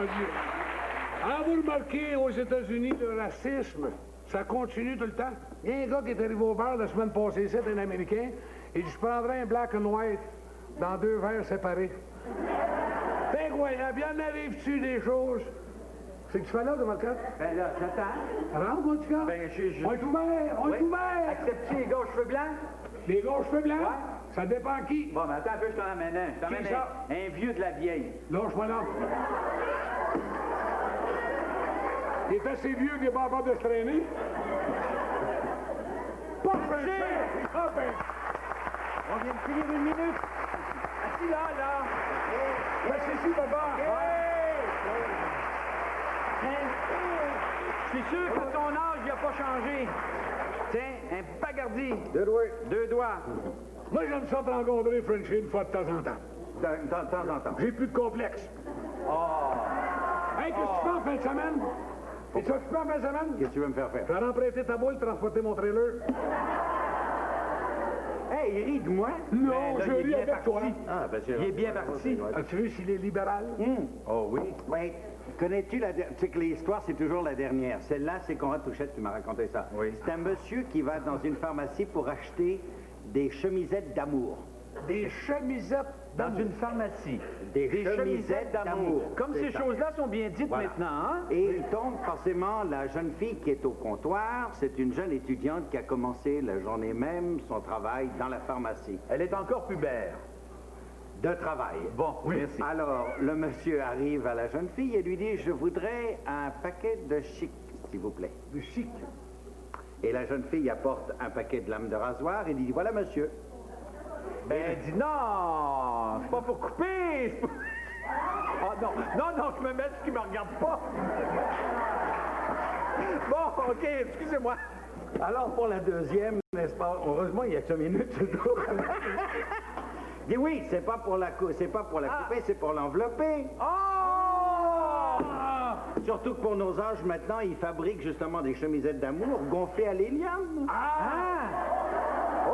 rendu. Ah, vous remarquez, aux États-Unis, le racisme, ça continue tout le temps. Il y a un gars qui est arrivé au bar la semaine passée, c'est un Américain, et je prendrais un black and white dans 2 verres séparés. C'est incroyable, il en arrive-tu des choses? C'est que tu fais là, de Marcotte? Ben là, j'attends. Rentre, mon petit gars. Ben, On est ouvert, on est ouvert. Acceptes-tu les gars aux cheveux blancs? Les gars aux cheveux blancs? Ouais. Ça dépend qui. Bon, mais attends un peu, je t'en amène un. Je t'emmène ça? un vieux de la vieille. Lâche-moi là. Il est assez vieux qu'il n'est pas capable de se traîner. Pas Frenchie! Ah ben! On vient de finir 1 minute. Assis là. Reste ici, papa. Je suis sûr que ton âge, il n'a pas changé. Tiens, un bagardi. 2 doigts. 2 doigts. Moi, j'aime ça te rencontrer, Frenchie, une fois de temps en temps. De temps en temps. J'ai plus de complexe. Hey, qu'est-ce que tu fais en fin de semaine? Et ça, tu fais en fin de semaine? Qu'est-ce que tu veux me faire faire? Je vais emprunter ta boule, transporter mon trailer. Hey, il rit de moi? Non, Ben, là, je il est ris bien avec parti. toi. Ah, ben, il est bien parti. As-tu vu s'il est libéral? Oh oui. Oui. Connais-tu tu sais que l'histoire, c'est toujours la dernière. Celle-là, c'est Conrad Touchette qui m'a raconté ça. Oui. C'est un monsieur qui va dans une pharmacie pour acheter des chemisettes d'amour. Des chemisettes Dans une pharmacie. Des chemisettes d'amour. Comme ces choses-là sont bien dites maintenant, hein? Et il tombe forcément la jeune fille qui est au comptoir. C'est une jeune étudiante qui a commencé la journée même son travail dans la pharmacie. Elle est encore pubère. De travail. Bon, oui. Merci. Alors, le monsieur arrive à la jeune fille et lui dit, je voudrais un paquet de chic, s'il vous plaît. de chic. Et la jeune fille apporte un paquet de lames de rasoir et lui dit, voilà, monsieur. Ben, elle dit, non, c'est pas pour couper. Pas... Oh, non, je me mets ce qui me regarde pas. Bon, OK, excusez-moi. Alors, pour la deuxième, n'est-ce pas, heureusement, il y a 5 minutes, c'est tout. Dis oui, c'est pas pour la couper, c'est pour l'envelopper. Oh! Surtout que pour nos âges, maintenant, ils fabriquent justement des chemisettes d'amour gonflées à l'hélium. Oh!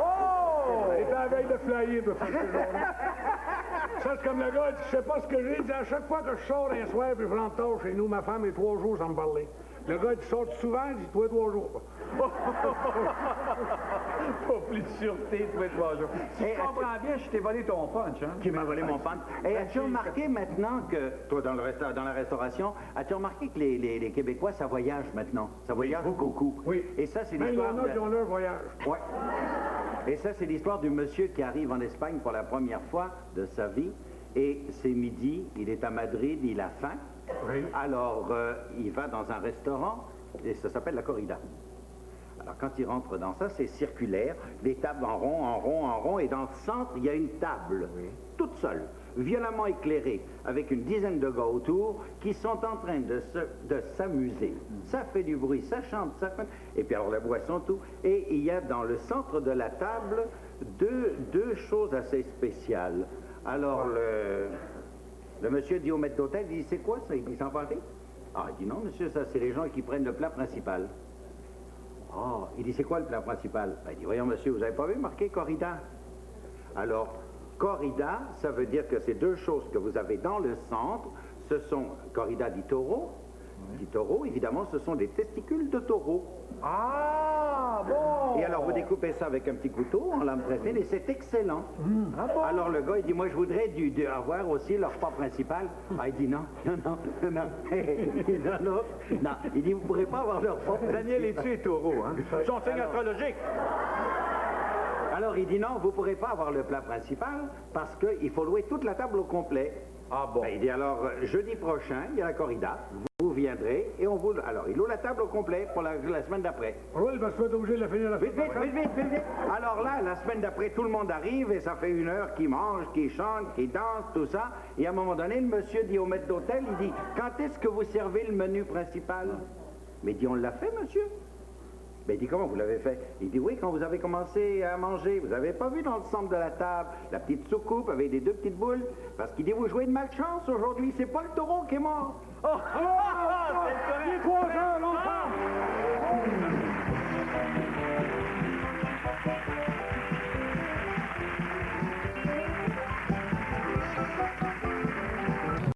Il était à la veille de flyer de faire ce jour-là. Ça, c'est comme le gars, je sais pas ce que j'ai dit. À chaque fois que je sors un soir puis je rentre tard chez nous, ma femme est 3 jours sans me parler. Le gars, tu sors souvent, il dit, toi, 3 jours. Pas plus de sûreté, toi, 3 jours. Si je comprends bien, je t'ai volé ton punch, hein? Qui m'a volé mon punch. Et as-tu remarqué maintenant que, toi, dans la restauration, as-tu remarqué que les Québécois, ça voyage maintenant? Ça voyage beaucoup. Oui. Et ça, c'est Mais il y l'histoire en a qui ont leur voyage. Ouais. Et ça, c'est l'histoire du monsieur qui arrive en Espagne pour la première fois de sa vie. Et c'est midi, il est à Madrid, il a faim. Oui. Alors, il va dans un restaurant, et ça s'appelle la corrida. Alors, quand il rentre dans ça, c'est circulaire, des tables en rond, et dans le centre, il y a une table, toute seule, violemment éclairée, avec une dizaine de gars autour, qui sont en train de s'amuser. Ça fait du bruit, ça chante, ça fait... Et puis alors, la boisson, tout. Et il y a dans le centre de la table deux choses assez spéciales. Alors, le monsieur dit au maître d'hôtel, il dit, c'est quoi ça? Il dit, sans parler? Ah, il dit, non, monsieur, ça, c'est les gens qui prennent le plat principal. Ah, il dit, c'est quoi le plat principal? Ben, il dit, voyons, monsieur, vous n'avez pas vu marqué corrida? Alors, corrida, ça veut dire que ces 2 choses que vous avez dans le centre, ce sont, corrida di taureau, évidemment, ce sont des testicules de taureau. Ah, bon! Et alors, vous découpez ça avec un petit couteau, en lame très fine, et c'est excellent. Ah bon? Alors, le gars, il dit, moi, je voudrais avoir aussi leur repas principal. Ah, il dit, non. Il dit, vous ne pourrez pas avoir leur repas principal. Daniel, es-tu et taureau, hein? Son signe astrologique. Alors, il dit, non, vous ne pourrez pas avoir le plat principal parce qu'il faut louer toute la table au complet. Ah bon? Ben, il dit, alors, jeudi prochain, il y a la corrida. Vous viendrez et on vous... Alors, il loue la table au complet pour la semaine d'après. Oui, parce que tu vas être obligé de la finir la Vite. Alors là, la semaine d'après, tout le monde arrive et ça fait 1 heure qu'ils mangent, qu'ils chantent, qu'ils dansent, tout ça. Et à un moment donné, le monsieur dit au maître d'hôtel, il dit, quand est-ce que vous servez le menu principal? Mais il dit, on l'a fait, monsieur. Ben, il dit, comment vous l'avez fait? Il dit, oui, quand vous avez commencé à manger, vous n'avez pas vu dans le centre de la table la petite soucoupe avec les 2 petites boules? Parce qu'il dit, vous jouez de malchance aujourd'hui, c'est pas le taureau qui est mort. Oh! Il est 3 heures, longtemps!